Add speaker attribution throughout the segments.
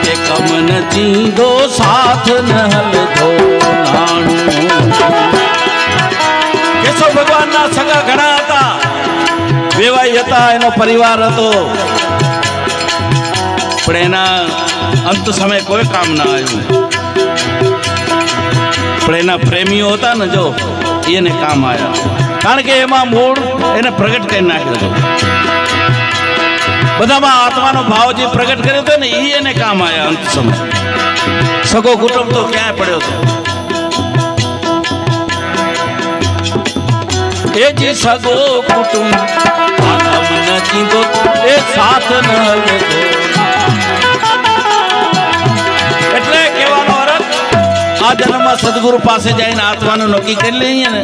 Speaker 1: के कम न चींदो साथ न हलदो नाणू। केशव भगवान ना सगा घणा हता, वेवाई हता, एनो परिवार हतो, पण एना अंत समय कोई काम ना आयु। पण एना प्रेमीओ हता ने जो एने काम आया, कारण के एमां मूળ एने प्रगट करी नाख्यो हतो। बधामां आत्मानो भाव जे प्रगट कर्यो हतो ने ई एने काम आया अंत समय। सगो कुटुंब तो क्यांय पड्यो हतो। ए जी सगो कुटुंब आत्म न चींदो ए साथ न हलदो। એટલે કહેવાનો અર્થ આ જન્મમાં સદગુરુ પાસે જઈને આત્માનું નક્કી કરી લઈએ ને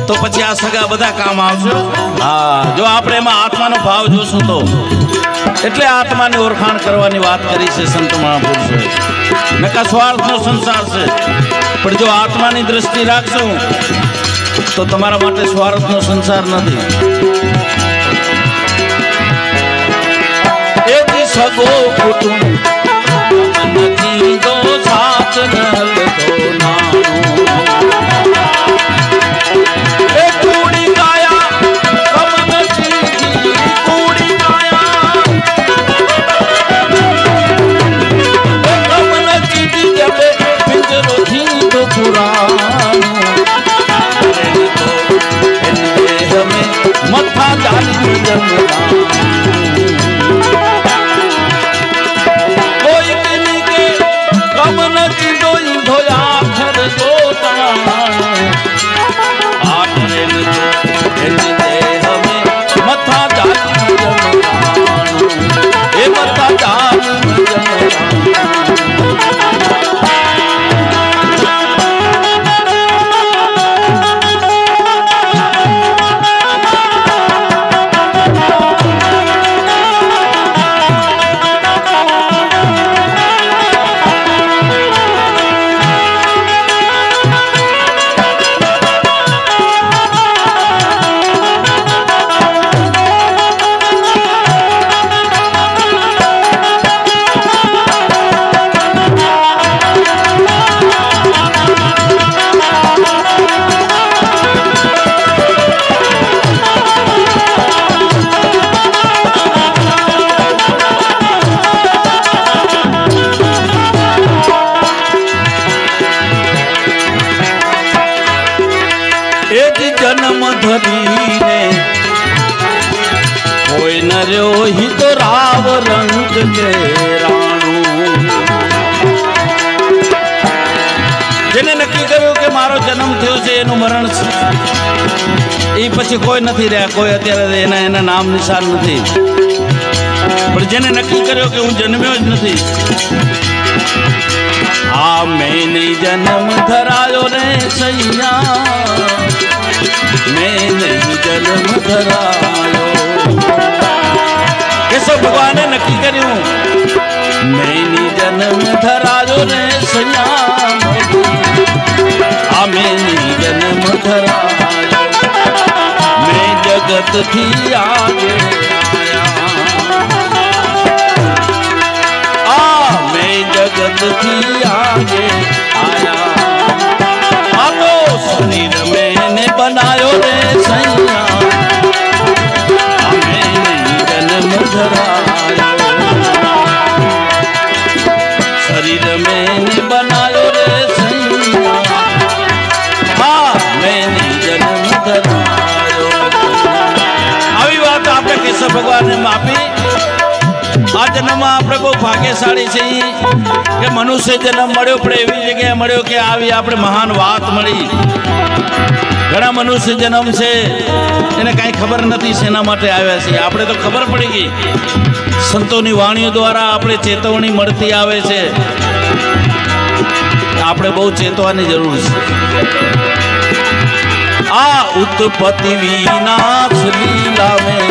Speaker 1: તો પછી આ સગા બધા કામ આવશે। હા, જો આપણે એમાં આત્માનો ભાવ જોશું તો એટલે આત્માની ઓળખાણ કરવાની વાત કરી છે સંત મહાપુરુષોએ। નકા સ્વાર્થનો સંસાર છે, પણ જો આત્માની દ્રષ્ટિ રાખશો તો તમારા માટે સ્વાર્થનો સંસાર નથી। એથી સગો કુટુંબ નથી તો સાથ ન હલદો નાણો। એ કૂડી કાયા કમ નથી કૂડી કાયા કમ નથી જબે પિંજરો થી તો પુરાણો। मथा जानी जमना कोई किनी के कम न चिंदोई धोया खर जोता आठरे न दे हमें मथा जानी जमना ए मथा जानी जमना। जन्म धरीने कोई न रो ही तो राव रंग के राणू। जेने नक्की कर्यो के मारो जन्म थयो छे एनु मरण छे ए पछी कोई नहीं रह्या, कोई अत्यारे एना एना नाम निशान नहीं। पण जेने नक्की कर्यो के हूँ जन्म्यो ज नहीं, आ मैंने जन्म धरायो रे सैया मैंने जन्म धरायो। केशव भगवान ने नक्की कर्યું मैंने जन्म धरायो रे सैया आ मैंने जन्म धरायो। मैं जगत थी आगे आया आ मैं जगत थी आगे आया। आ तो शरीर मैंने बनायो रे सैया मैंने जन्म धरायो। शरीर मैंने बनायो रे सैया हाँ मैंने जन्म धरायो। આવી વાત આપણે કેશવ ભગવાનને માપી। આ જન્મમાં આપણે બહુ ભાગ્યશાળી છીએ કે મનુષ્ય જન્મ મળ્યો, પણ એવી જગ્યાએ મળ્યો કે આવી આપણે મહાન વાત મળી। ઘણા મનુષ્ય જન્મ છે એને કાંઈ ખબર નથી શેના માટે આવ્યા છે। આપણે તો ખબર પડી ગઈ, સંતોની વાણીઓ દ્વારા આપણે ચેતવણી મળતી આવે છે। આપણે બહુ ચેતવાની જરૂર છે। આ ઉત્પત્તિ વિનાશ લીલા में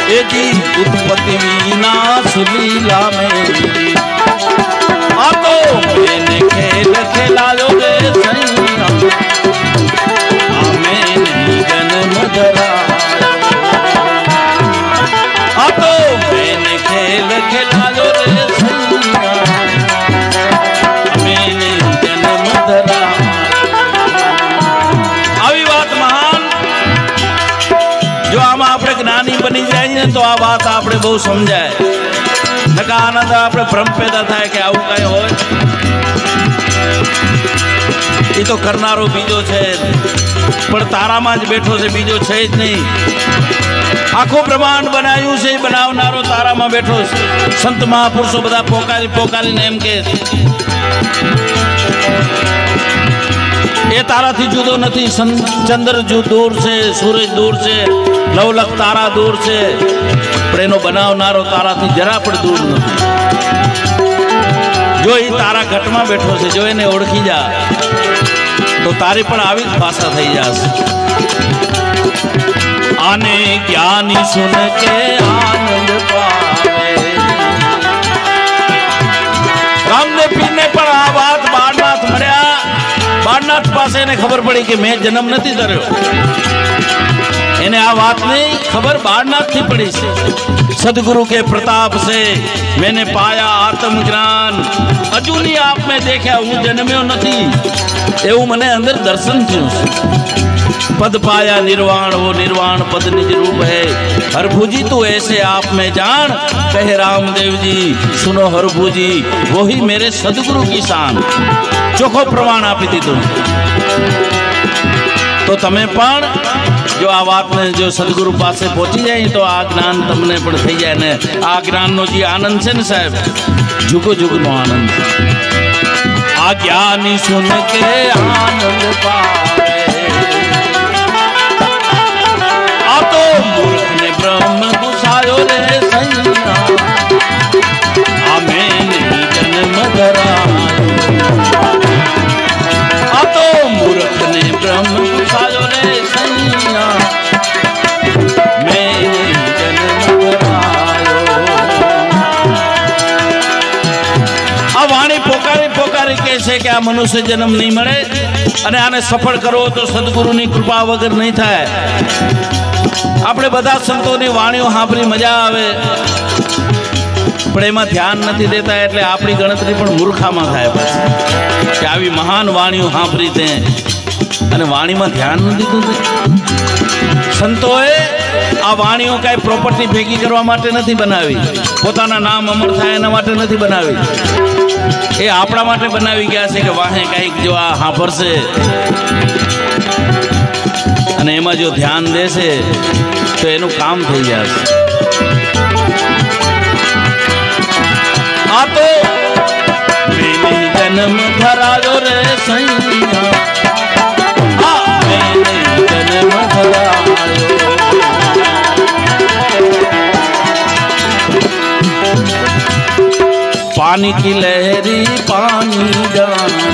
Speaker 1: ए जी उत्पत्ति विनाश लीला में आ तो मैंने खेल खिलायो रे सैया मैंने जन्म धरायो। જ્ઞાની બની જાય ને તો આ વાત આપણે બહુ સમજાય, નકા આનંદ આપણે ભ્રમ પેદા થાય કે આવું કઈ હોય. એ તો કરનારો બીજો છે, પણ તારામાં જ બેઠો છે, બીજો છે જ નહીં. આખું બ્રહ્માંડ બનાવ્યું છે, બનાવનારો તારામાં બેઠો છે. સંત મહાપુરુષો બધા પોકારી પોકારીને એમ કે એ તારાથી જુદો નથી. ચંદ્ર દૂર છે, સૂરજ દૂર છે, લવલખ તારા દૂર છે, પણ એનો બનાવનારો તારાથી જરા પણ દૂર નથી. જો એ તારા ઘટમાં બેઠો છે, જો એને ઓળખી જા તો તારી પણ આવી જ ભાષા થઈ જશે. આને જ્ઞાની સુન કે આનંદ પાવે. રામદેવ પીરને પણ આ વાત બારનાથ મળ્યા. બારનાથ પાસે એને ખબર પડી કે મેં જન્મ નથી ધર્યો. એને આ વાતની ખબર બારનાથ થી પડી છે. सदगुरु के प्रताप से मैंने पाया आत्म ज्ञान. अजूनी आप में देखा हूँ जन्म्यो नहीं, એવું મને અંદર દર્શન થયું. पद पाया निर्वाण, वो निर्वाण पद निज रूप है. हरभुजी तू ऐसे आप में जान, कहे रामदेव जी सुनो हरभुजी, वो ही मेरे सदगुरु की शान. ચોખ્ખો પ્રમાણ આપી દીધું. તો તમે પણ જો આ વાતને જો સદગુરુ પાસે પહોંચી જાય તો આ જ્ઞાન તમને પણ થઈ જાય ને. આ જ્ઞાનનો જે આનંદ છે ને સાહેબ, જુગો જુગનો આનંદ. આ જ્ઞાની સુન કે આનંદ પાવે. આ તો મૂર્ખ ને બ્રહ્મ ઘુસાયો રે સૈયા, આ મેં જન્મ ધરાયો. આ તો મૂર્ખ ને બ્રહ્મ ઘુસાયો રે સૈયા, મેં જન્મ ધરાયો. આ વાણી પોકારી પોકારી કહે છે કે આ મનુષ્ય જન્મ નહીં મળે અને આને સફળ કરવો તો સદગુરુની કૃપા વગર નહીં થાય. આપણે બધા સંતોની વાણીઓ સાંભળી મજા આવે, પણ એમાં ધ્યાન નથી દેતા, એટલે આપણી ગણતરી પણ મૂર્ખામાં થાય. પછી કે આવી મહાન વાણીઓ સાંભળી તે અને વાણીમાં ધ્યાન નથી દીધું. સંતોએ આ વાણીઓ કાંઈ પ્રોપર્ટી ભેગી કરવા માટે નથી બનાવી, પોતાના નામ અમર થાય એના માટે નથી બનાવી. એ આપણા માટે બનાવી ગયા છે કે વાહે કંઈક જો આ સાંભળશે અને એમાં જો ધ્યાન દેશે તો એનું કામ થઈ જશે. આ તો મેં જન્મ ધરાયો રે સૈયા, આ મેં જન્મ ધરાયો. पानी की लहरी पानी जानो.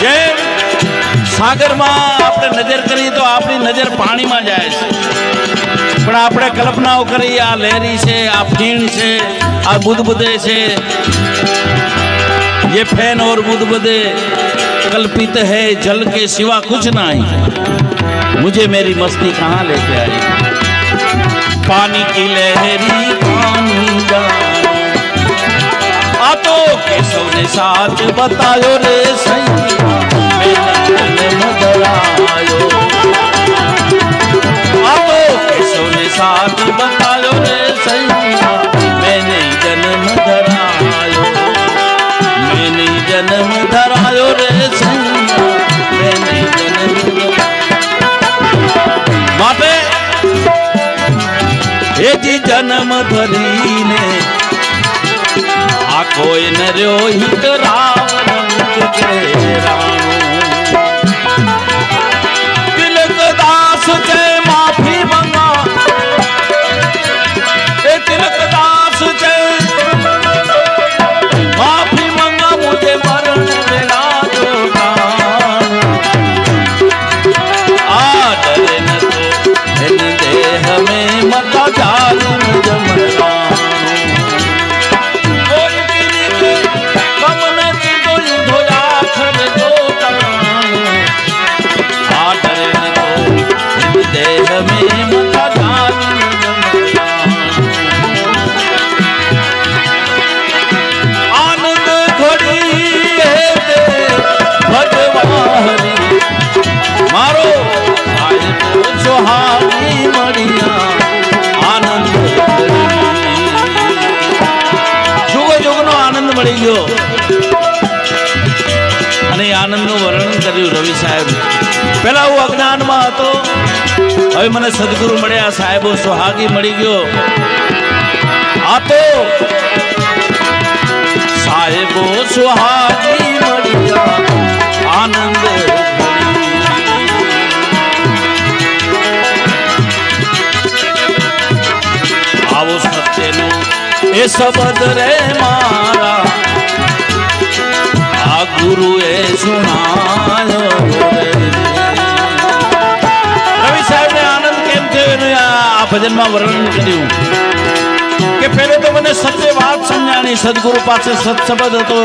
Speaker 1: જેમ સાગરમાં આપણે નજર કરીએ તો આપણી નજર પાણીમાં જાય છે, પણ આપણે કલ્પનાઓ કરી આ લહેરી છે, આ ફીણ છે, આ બુદબુદે છે. ये फैन और बुदबुदे कल्पित है, जल के सिवा कुछ नहीं. मुझे मेरी मस्ती कहाँ लेके आई. पानी की लहरी पानी जानो. आ तो केशव ने साथ बतायो रे सैया, मैंने जन्म धरायो. आ तो केशव ने साथ बतायो रे सैया, मैंने जन्म धरायो. मैंने जन्म धरायो रे सैया, मैंने जन्म धरायो. એ જી જન્મ ધરીને આ કોઈ ન રહ્યો હિત રામ રંગ કેરાણું. તિલક દાસ છે માફી મંગા, એ તિલક દાસ છે માફી મંગા, મુझे મરણ વેલા જોતા. આ ડરે ન તો इन देह में मता जालिम जमरानो. कोई किरी के कम न की तो धोया खर जोता. સુહાગી મળ્યા આનંદ જુગો જુગનો આનંદ મળી ગયો અને આનંદનું વર્ણન કર્યું રવિ સાહેબ. પેલા હું અજ્ઞાનમાં હતો, હવે મને સદગુરુ મળ્યા, સાહેબો સુહાગી મળી ગયો. આ તો સાહેબો સુહાગી મળ્યા આનંદ આવો સત્યનું એ શબ્દ રે મારા આ ગુરુએ સુણાયો રે. રવિ સાહેબ ને આનંદ કેમ થયો એનું આ ભજનમાં વર્ણન કર્યું કે પહેલે તો મને સત્ય વાત સમજાણી, સદગુરુ પાસે સત્સબદ હતો,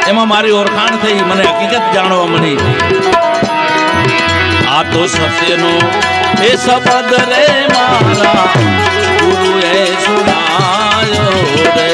Speaker 1: એમાં મારી ઓળખાણ થઈ, મને હકીકત જાણવા મળી. આ તો સત્યનો એ શબ્દ રે મારા ગુરુએ સુણાયો રે.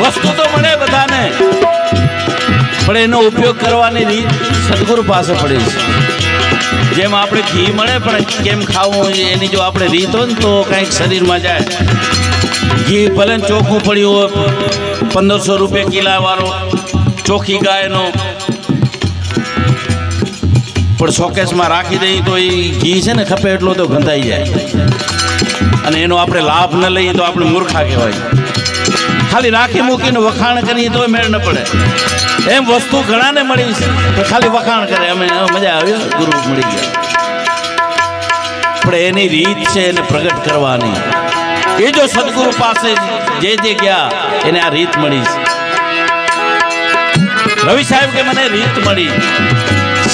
Speaker 1: વસ્તુ તો મળે બધાને, પણ એનો ઉપયોગ કરવાની રીત સદગુરુ પાસે પડી છે. જેમ આપણે ઘી મળે પણ કેમ ખાવું એની જો આપણે રીત હોય ને તો કંઈક શરીરમાં જાય. ઘી ભલે ચોખ્ખું પડ્યું હોય, 1500 રૂપિયા કિલા વાળો ચોખ્ખી ગાયનો, પણ શોકેસમાં રાખી દઈએ તો એ ઘી છે ને ખપે એટલો તો ગંધાઈ જાય, અને એનો આપણે લાભ ન લઈએ તો આપણે મૂર્ખા કહેવાય. ખાલી રાખી મૂકીને વખાણ કરીએ તો મેળ ન પડે. એમ વસ્તુ ઘણાને મળી છે, ખાલી વખાણ કરે અમે મજા આવ્યો ગુરુ મળી ગયા, પણ એની રીત છે એને પ્રગટ કરવાની. એ જો સદગુરુ પાસે જે ગયા એને આ રીત મળી છે. રવિ સાહેબ કે મને રીત મળી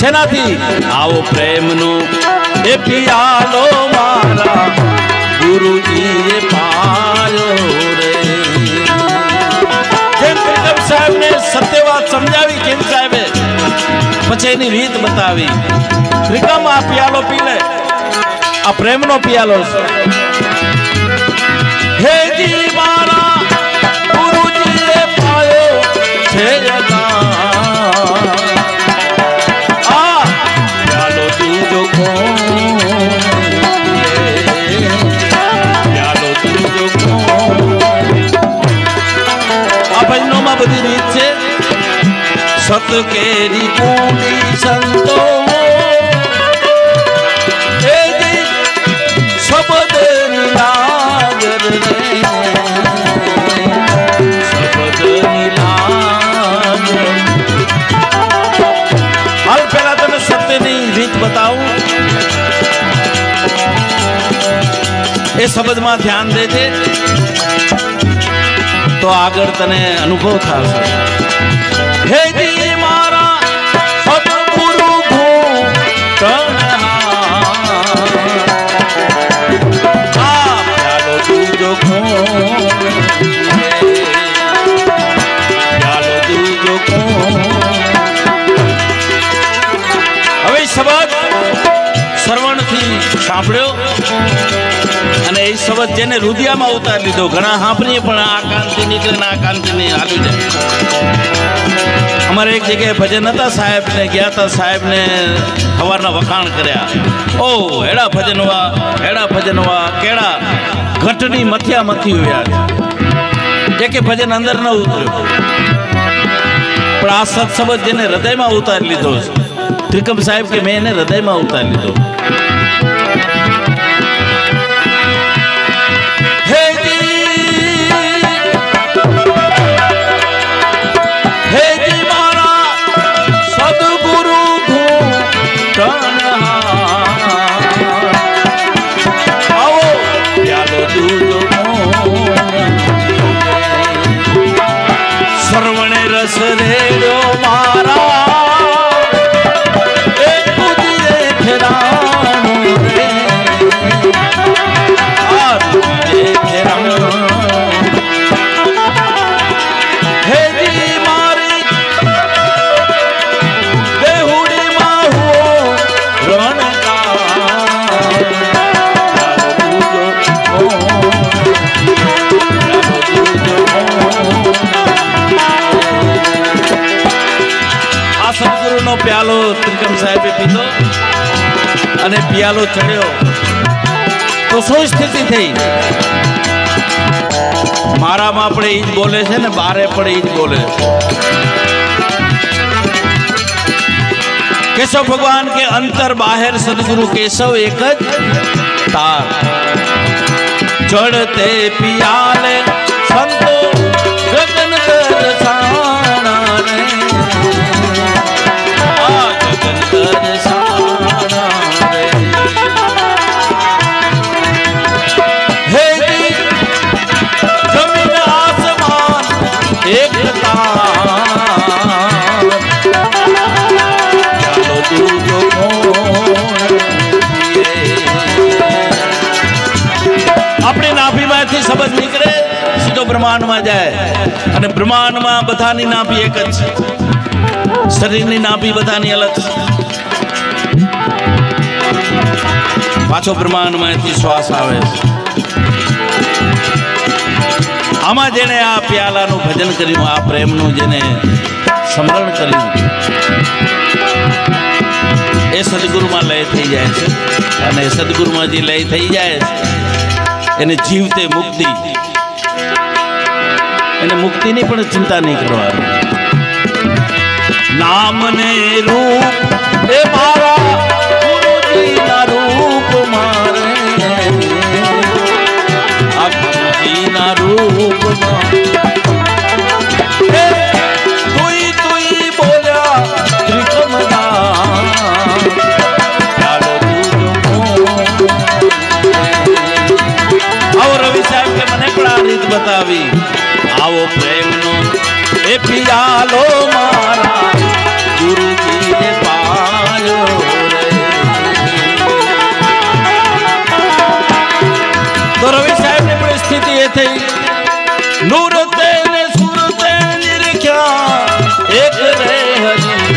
Speaker 1: શેનાથી? આવો પ્રેમનું એ પિયાલો મારા ગુરુજીએ પાયો રે. સાહેબ ને સત્ય વાત સમજાવી કેમ સાહેબે, પછી એની રીત બતાવી. ત્રિકામાં આ પિયાલો પી લે, આ પ્રેમનો પિયાલો છે. હે જી મારા ગુરુજીએ પાયો છે આ પિયાલો તું જો પિયાલો તું જો. ભજનોમાં બધી રીત છે. સત કેરી પૂરી સંતો શબ્દ નીલાગર રે, શબ્દ નીલાગર. હાલ પહેલા તને સત્યની રીત બતાવું, એ શબ્દમાં ધ્યાન દેજે તો આગળ તને અનુભવ થશે. હે જી મારા સદગુરુ પ્યાલો તું જો પ્યાલો તું જો. હવે શબ્દ શ્રવણથી સાંભળ્યો અને એ શબ્દ જેને રુદિયામાં ઉતારી લીધો. ઘણા સાંભળીએ પણ આ કાનથી નીકળે ને આ કાનથી નહીં હાલી જાય. અમારે એક જગ્યાએ ભજન હતા, સાહેબને ગયા હતા, સાહેબને સવારના વખાણ કર્યા. ઓ હેડા ભજનવા કેળા ઘટની મથ્યા મથી હોયા. એક ભજન અંદર ન ઉતર્યો, પણ આ સત્સબદ જેને હૃદયમાં ઉતારી લીધો છે, ત્રિકમ સાહેબ કે મેં એને હૃદયમાં ઉતારી લીધો.
Speaker 2: રેડો મારા એક બુદ્ધિએ ફેરાનું રે આ બુદ્ધિએ ફેરાનું હેજી મારી બેહુડીમાં હો રણકા સદગુરુનો પ્યાલો ત્રિકમ સાહેબે પીધો અને પિયાલો ચડ્યો તો શું સ્થિતિ થઈ? મારામાં આપણે ઈ જ બોલે છે ને બારે પણ ઈ જ બોલે છે. કેશવ ભગવાન કે અંતર બાહેર સદગુરુ કેશવ એક જ તાર ચડતે પિયાલે સંતો ગગન દર્શાણા રે આપણી નાભીમાંથી શબ્દ નીકળે સીધો બ્રહ્માંડમાં જાય અને બ્રહ્માંડમાં બધાની નાભી એક જ છે, શરીરની નાભી બધાની અલગ છે. પાછો બ્રહ્માંડમાંથી શ્વાસ આવે છે. આમાં જેને આ પ્યાલાનું ભજન કર્યું, આ પ્રેમનું જેને સ્મરણ કર્યું, એ સદગુરુમાં લય થઈ જાય છે. અને સદગુરુમાં જે લય થઈ જાય છે એને જીવતે મુક્તિ, એને મુક્તિની પણ ચિંતા નહીં કરવાની. નામ ને રૂપ એ મારા ગુરુજીના રૂપ મારે, આ ગુરુજીના રૂપ તુઈ તુઈ બોલ્યા ત્રિકમદાસ આવો રવિ સાહેબ કે મને પણ આ રીત બતાવી. આવો પ્રેમનો એ પિયાલો મારા ગુરુજીને પાયો રે. તો રવિ સાહેબ ની પરિસ્થિતિ એ થઈ, નૂરતે ને સુરતે નિરખ્યા એક રે હરી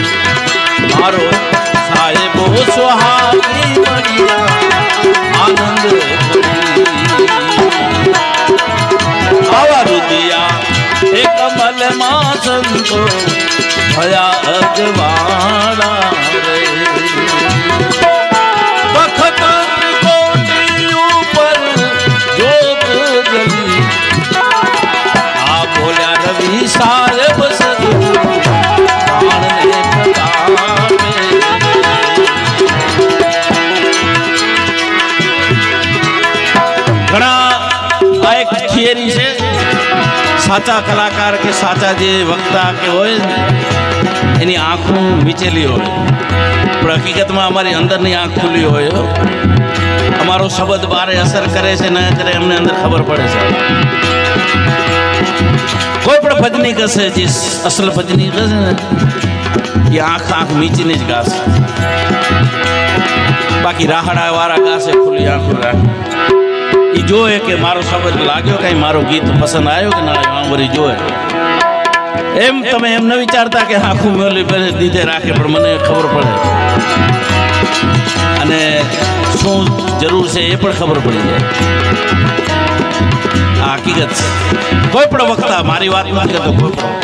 Speaker 2: મારો સાહેબો સુહાગી મળ્યા આનંદ આવા રુદિયા એક કમલમાં સંતો ભયા અજવાળા રે. વખત ત્રિકોટી ઉપર જોગ ગલી આ બોલ્યા રવિ સાહેબ સદગુરુ પ્રાણને પ્રતાપે. ઘણા આ એક થિયરી છે, સાચા કલાકાર કે સાચા જે વક્તા કે હોય એની આંખો મીચેલી હોય, પણ હકીકતમાં અમારી અંદરની આંખ ખુલ્લી હોય. અમારો શબ્દ બારે અસર કરે છે ન કરે અમને અંદર ખબર પડે છે. કોઈ પણ ભજની કશે જે અસલ ભજની કશે ને એ આંખ મીચીને જ ગાશે, બાકી રાહડા વાળા ગાશે ખુલ્લી આંખો રાખે. એ જોવે કે મારો શબ્દ લાગ્યો, કઈ મારો ગીત પસંદ આવ્યો કે ના આવ્યો, વળી જોવે. એમ તમે એમ ન વિચારતા કે આખું મેલી દીધે રાખે, પણ મને ખબર પડે અને શું જરૂર છે એ પણ ખબર પડી જાય. આ હકીકત છે. કોઈ પણ વક્તા, મારી વાત નથી કરતો, કોઈ પણ